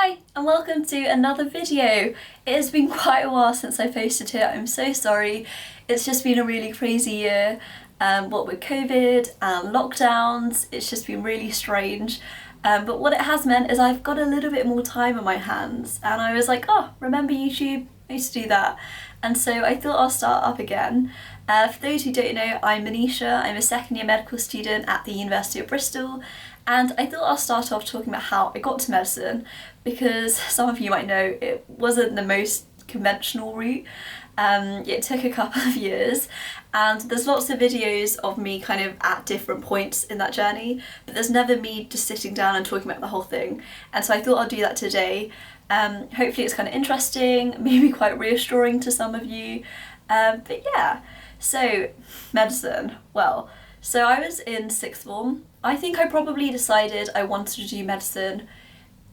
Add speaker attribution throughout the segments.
Speaker 1: Hi and welcome to another video. It has been quite a while since I posted it, I'm so sorry. It's just been a really crazy year, what with COVID and lockdowns, it's just been really strange. But what it has meant is I've got a little bit more time on my hands and I was like, oh, remember YouTube? I used to do that. And so I thought I'll start up again. For those who don't know, I'm Manisha, I'm a second year medical student at the University of Bristol, and I thought I'll start off talking about how I got to medicine, because some of you might know it wasn't the most conventional route. It took a couple of years, and there's lots of videos of me kind of at different points in that journey, but there's never me just sitting down and talking about the whole thing. And so I thought I'll do that today. Hopefully it's kind of interesting, maybe quite reassuring to some of you. But yeah, so medicine. Well, so I was in sixth form. I think I probably decided I wanted to do medicine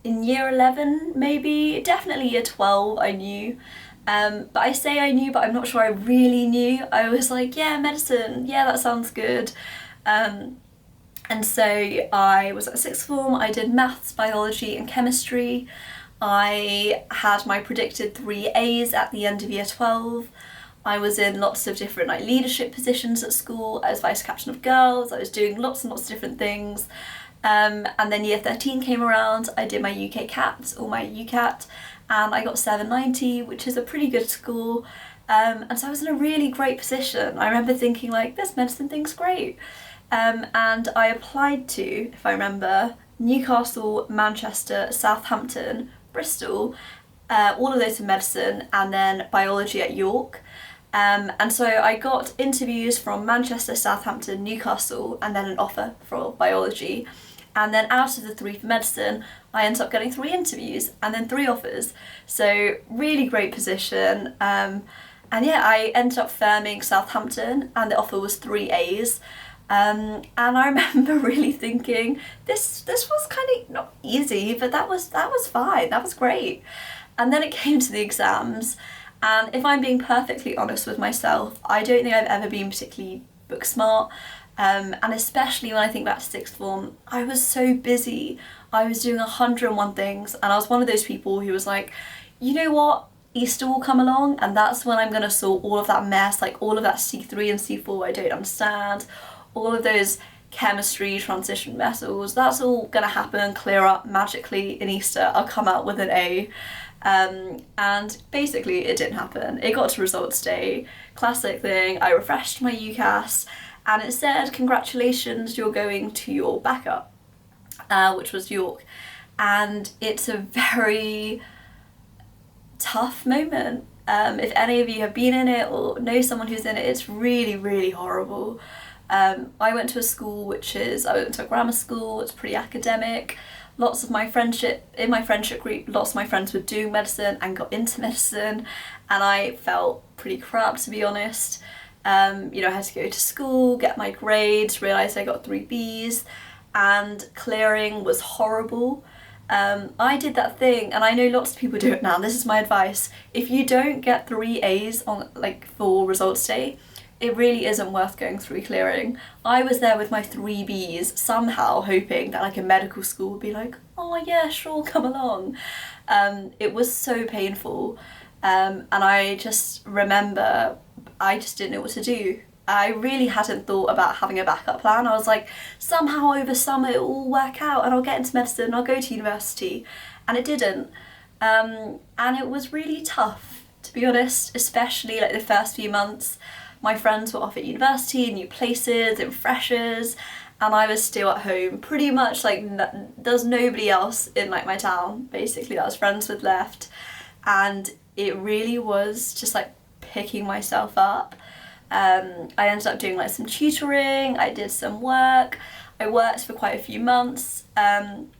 Speaker 1: in year 11, maybe, definitely year 12 I knew. But I say I knew, but I'm not sure I really knew. I was like, yeah, medicine, yeah, that sounds good. And so I was at sixth form, I did maths, biology and chemistry. I had my predicted 3 A's at the end of year 12. I was in lots of different leadership positions at school. I was vice captain of girls, I was doing lots and lots of different things. And then year 13 came around, I did my UK CAT or my UCAT, and I got 790, which is a pretty good score. And so I was in a really great position. I remember thinking like, this medicine thing's great. And I applied to, if I remember, Newcastle, Manchester, Southampton, Bristol, all of those for medicine, and then biology at York. And so I got interviews from Manchester, Southampton, Newcastle, and then an offer for biology. And then out of the 3 for medicine, I ended up getting 3 interviews and then 3 offers. So really great position. And yeah, I ended up firming Southampton and the offer was 3 A's. And I remember really thinking, this was kind of not easy, but that was fine, that was great. And then it came to the exams, and if I'm being perfectly honest with myself, I don't think I've ever been particularly book smart. And especially when I think back to sixth form, I was so busy. I was doing 101 things, and I was one of those people who was like, you know what, Easter will come along and that's when I'm gonna sort all of that mess, like all of that C3 and C4 I don't understand, all of those chemistry transition metals, that's all gonna happen, clear up magically in Easter, I'll come out with an A. And basically it didn't happen. It got to results day, classic thing, I refreshed my UCAS and it said, congratulations, you're going to your backup, which was York. And it's a very tough moment. If any of you have been in it or know someone who's in it, it's really, really horrible. I went to a school I went to a grammar school, it's pretty academic. Lots of my friendship group, lots of my friends were doing medicine and got into medicine, and I felt pretty crap, to be honest. I had to go to school, get my grades, realise I got 3 B's, and clearing was horrible. I did that thing, and I know lots of people do it now, and this is my advice. If you don't get 3 A's on for results day, it really isn't worth going through clearing. I was there with my 3 B's, somehow hoping that a medical school would be like, oh yeah, sure, come along. It was so painful. And I just remember, I just didn't know what to do. I really hadn't thought about having a backup plan. I was like, somehow over summer it will all work out and I'll get into medicine, I'll go to university. And it didn't. And it was really tough, to be honest, especially the first few months. My friends were off at university, new places, in freshers, and I was still at home. Pretty much there's nobody else in my town, basically, that I was friends with left. And it really was just picking myself up. I ended up doing some tutoring, I did some work, I worked for quite a few months. And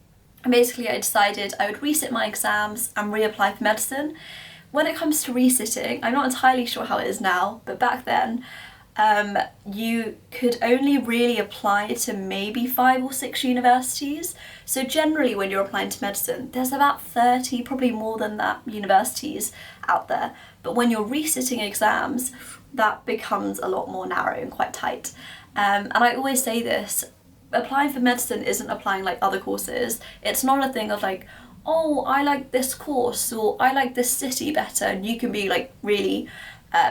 Speaker 1: basically I decided I would resit my exams and reapply for medicine. When it comes to resitting, I'm not entirely sure how it is now, but back then, you could only really apply to maybe 5 or 6 universities. So generally when you're applying to medicine, there's about 30, probably more than that, universities out there. But when you're resitting exams, that becomes a lot more narrow and quite tight. And I always say this, applying for medicine isn't applying like other courses. It's not a thing of oh, I like this course, or I like this city better, and you can be like really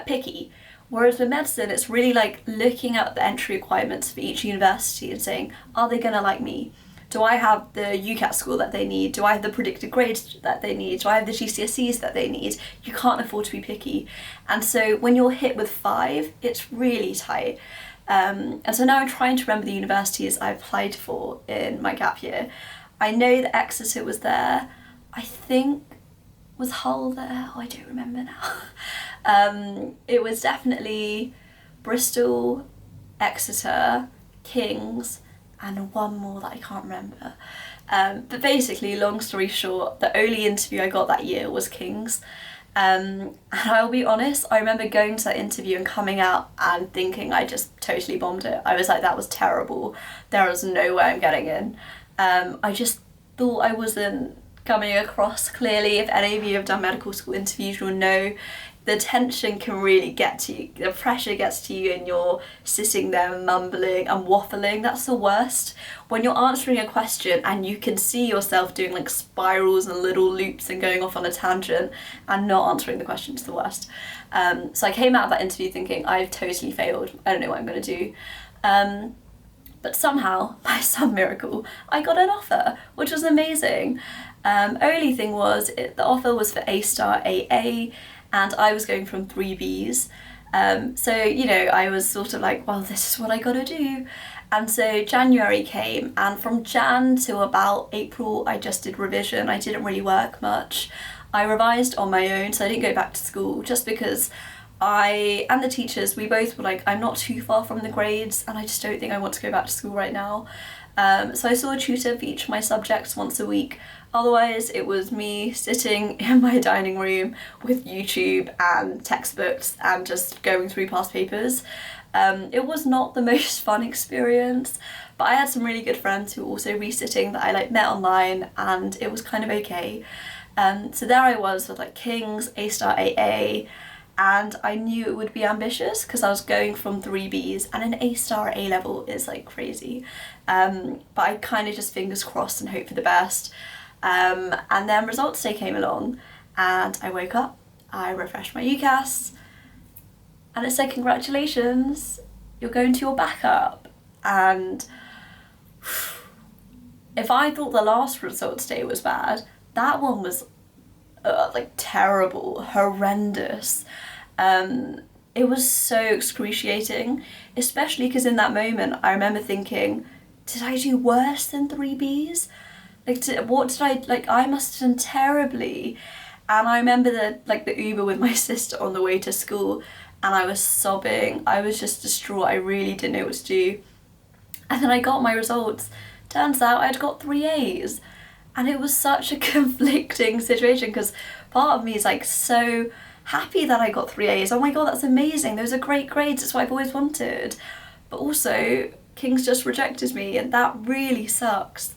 Speaker 1: picky. Whereas with medicine, it's really like looking at the entry requirements for each university and saying, are they gonna like me? Do I have the UCAT score that they need? Do I have the predicted grades that they need? Do I have the GCSEs that they need? You can't afford to be picky. And so when you're hit with 5, it's really tight. And so now I'm trying to remember the universities I applied for in my gap year. I know that Exeter was there. I think, was Hull there? Oh, I don't remember now. It was definitely Bristol, Exeter, King's, and one more that I can't remember. But basically, long story short, the only interview I got that year was King's. And I'll be honest, I remember going to that interview and coming out and thinking I just totally bombed it. I was like, that was terrible. There was no way I'm getting in. I just thought I wasn't coming across clearly. If any of you have done medical school interviews, you'll know the tension can really get to you. The pressure gets to you and you're sitting there mumbling and waffling. That's the worst. When you're answering a question and you can see yourself doing like spirals and little loops and going off on a tangent and not answering the question is the worst. So I came out of that interview thinking I've totally failed. I don't know what I'm going to do. But somehow, by some miracle, I got an offer, which was amazing. Only thing was, the offer was for A-star AA, and I was going from 3Bs. So, you know, I was sort of like, well, this is what I gotta do. And so January came, and from Jan to about April, I just did revision. I didn't really work much. I revised on my own, so I didn't go back to school, just because I and the teachers, we both were like, I'm not too far from the grades, and I just don't think I want to go back to school right now. So I saw a tutor for each of my subjects once a week. Otherwise, it was me sitting in my dining room with YouTube and textbooks and just going through past papers. It was not the most fun experience, but I had some really good friends who were also resitting that I like met online, and it was kind of okay. So there I was with like King's, A-star AA, and I knew it would be ambitious because I was going from 3Bs, and an A-star at A-level is like crazy. But I kind of just fingers crossed and hope for the best. And then results day came along, and I woke up, I refreshed my UCAS, and it said, congratulations, you're going to your backup. And if I thought the last results day was bad, that one was like terrible, horrendous. It was so excruciating, especially because in that moment I remember thinking, did I do worse than 3Bs? What did I, like, I must have done terribly. And I remember the Uber with my sister on the way to school, and I was sobbing. I was just distraught. I really didn't know what to do. And then I got my results. Turns out I'd got 3 A's. And it was such a conflicting situation, because part of me is like so happy that I got 3 A's. Oh my god, that's amazing. Those are great grades. It's what I've always wanted. But also, King's just rejected me, and that really sucks.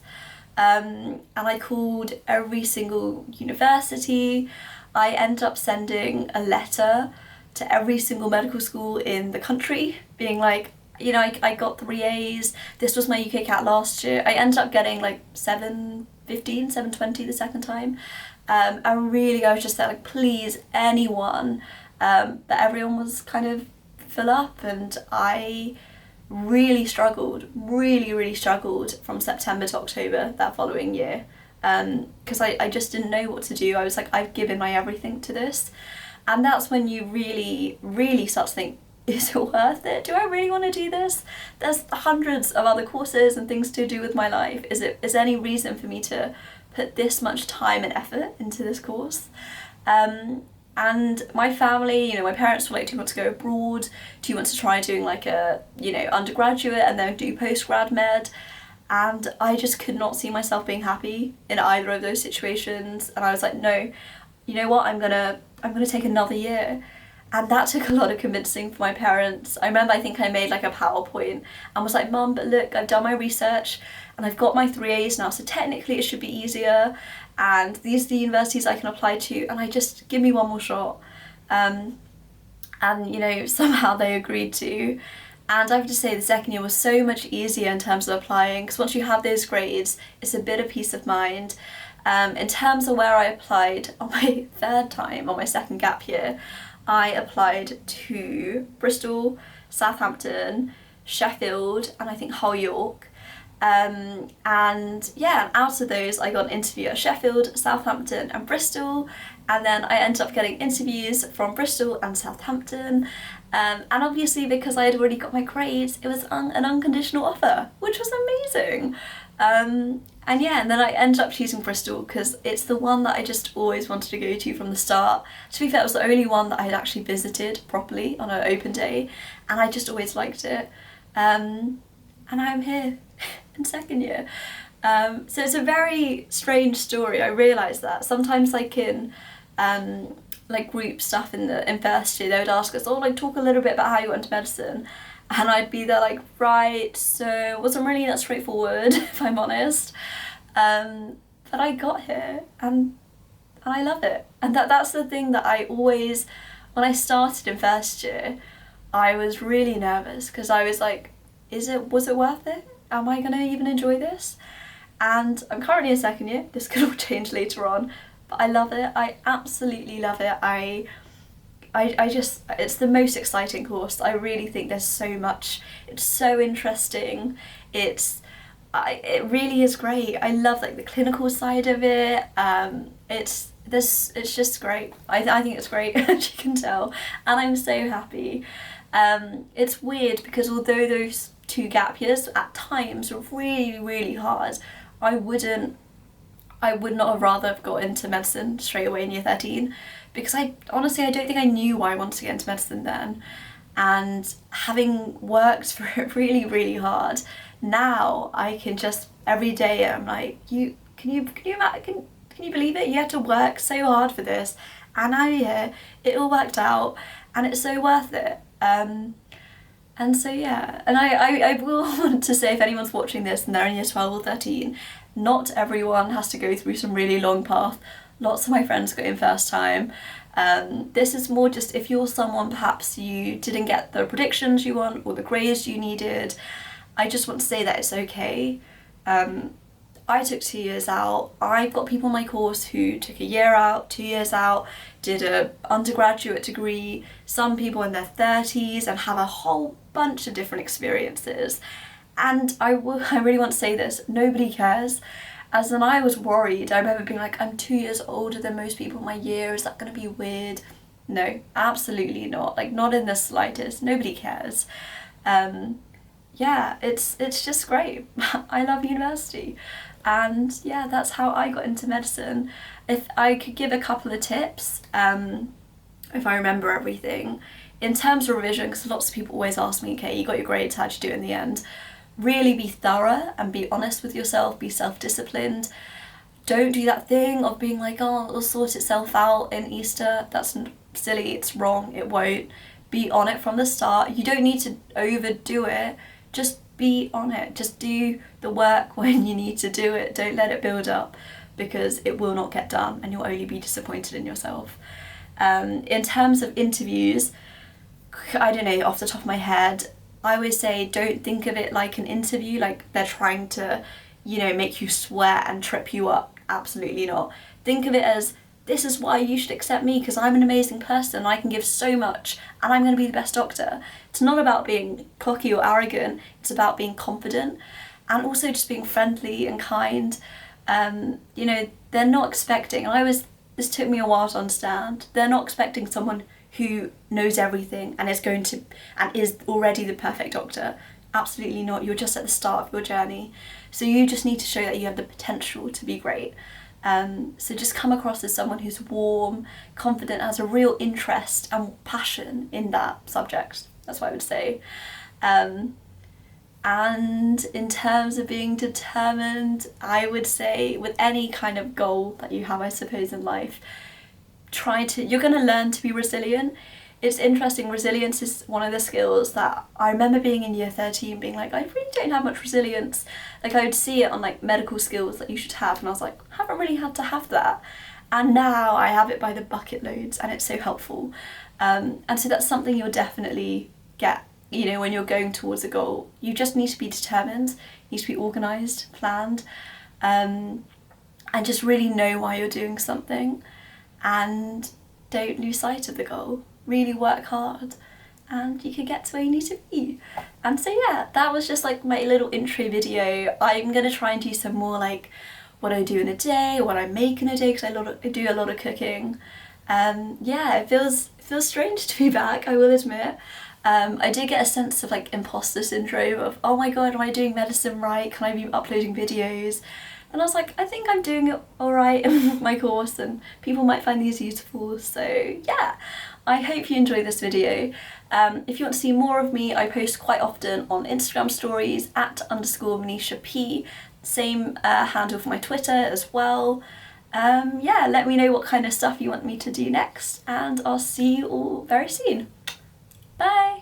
Speaker 1: And I called every single university. I ended up sending a letter to every single medical school in the country, being like, you know, I got 3 A's. This was my UK CAT last year. I ended up getting like 715, 720 the second time. And really, I was just there like, please, anyone. But everyone was kind of full up, and I really struggled from September to October that following year, because I just didn't know what to do. I was like, I've given my everything to this, and that's when you really start to think, is it worth it? Do I really want to do this? There's hundreds of other courses and things to do with my life. Is there any reason for me to put this much time and effort into this course? And my family, you know, my parents were like, do you want to go abroad? Do you want to try doing like a, you know, undergraduate and then do postgrad med? And I just could not see myself being happy in either of those situations. And I was like, no, you know what, I'm gonna take another year. And that took a lot of convincing for my parents. I remember, I think I made like a PowerPoint and was like, Mum, but look, I've done my research and I've got my 3 A's now, so technically it should be easier. And these are the universities I can apply to, and I just, give me one more shot. And you know, somehow they agreed to. And I have to say, the second year was so much easier in terms of applying, because once you have those grades, it's a bit of peace of mind. In terms of where I applied on my second gap year, I applied to Bristol, Southampton, Sheffield, and I think Hull York. And yeah, out of those I got an interview at Sheffield, Southampton and Bristol, and then I ended up getting interviews from Bristol and Southampton, and obviously because I had already got my grades, it was an unconditional offer, which was amazing. And yeah, and then I ended up choosing Bristol because it's the one that I just always wanted to go to from the start. To be fair, it was the only one that I had actually visited properly on an open day, and I just always liked it. And I'm here in second year. So it's a very strange story. I realise that sometimes, like in like group stuff in first year, they would ask us, oh, like talk a little bit about how you went to medicine, and I'd be there like, right, so it wasn't really that straightforward if I'm honest, but I got here and I love it. And that's the thing that I always, when I started in first year, I was really nervous because I was like, was it worth it? Am I gonna even enjoy this? And I'm currently in second year, this could all change later on, but I love it. I absolutely love it. I just, it's the most exciting course. I really think there's so much, it's so interesting. It really is great. I love like the clinical side of it. It's just great. I think it's great, as you can tell, and I'm so happy. It's weird because although those 2 gap years at times were really, really hard, I would not have rather have got into medicine straight away in year 13, because I honestly don't think I knew why I wanted to get into medicine then. And having worked for it really, really hard, now I can just every day I'm like, can you believe it? You had to work so hard for this, and now you're here. It all worked out, and it's so worth it. And so yeah, and I will want to say, if anyone's watching this and they're in year 12 or 13, not everyone has to go through some really long path. Lots of my friends got in first time. This is more just if you're someone, perhaps you didn't get the predictions you want or the grades you needed, I just want to say that it's okay. I took 2 years out. I've got people in my course who took a year out, 2 years out, did a undergraduate degree, some people in their 30s, and have a whole bunch of different experiences. And I really want to say this, nobody cares. As in, I was worried. I remember being like, I'm 2 years older than most people in my year, is that going to be weird? No, absolutely not. Like, not in the slightest. Nobody cares. Yeah, it's just great. I love university. And yeah, that's how I got into medicine. If I could give a couple of tips, if I remember everything, in terms of revision, because lots of people always ask me, okay, you got your grades, how'd you do in the end? Really be thorough and be honest with yourself, be self-disciplined. Don't do that thing of being like, oh, it'll sort itself out in Easter. That's silly, it's wrong, it won't. Be on it from the start. You don't need to overdo it, just be on it. Just do the work when you need to do it. Don't let it build up, because it will not get done and you'll only be disappointed in yourself. In terms of interviews, I don't know, off the top of my head, I always say don't think of it like an interview, like they're trying to, make you sweat and trip you up. Absolutely not. Think of it as, this is why you should accept me, because I'm an amazing person, I can give so much, and I'm going to be the best doctor. It's not about being cocky or arrogant, it's about being confident, and also just being friendly and kind. They're not expecting, this took me a while to understand, they're not expecting someone who knows everything and is already the perfect doctor. Absolutely not. You're just at the start of your journey, so you just need to show that you have the potential to be great. So just come across as someone who's warm, confident, has a real interest and passion in that subject. That's what I would say. And in terms of being determined, I would say with any kind of goal that you have, I suppose, in life, you're going to learn to be resilient. It's interesting, resilience is one of the skills that I remember being in year 13 being like, I really don't have much resilience. Like, I would see it on like medical skills that you should have, and I was like, I haven't really had to have that. And now I have it by the bucket loads, and it's so helpful. And so that's something you'll definitely get, when you're going towards a goal. You just need to be determined, you need to be organised, planned. and just really know why you're doing something, and don't lose sight of the goal. Really work hard and you can get to where you need to be. And so yeah, that was just like my little intro video. I'm gonna try and do some more like what I do in a day, what I make in a day, because I do a lot of cooking. Yeah, it feels strange to be back, I will admit. I did get a sense of like imposter syndrome of, oh my god, am I doing medicine right? Can I be uploading videos? And I was like, I think I'm doing it alright in my course and people might find these useful. So yeah, I hope you enjoyed this video. If you want to see more of me, I post quite often on Instagram stories @_Manisha P. Same handle for my Twitter as well. Yeah, let me know what kind of stuff you want me to do next, and I'll see you all very soon. Bye!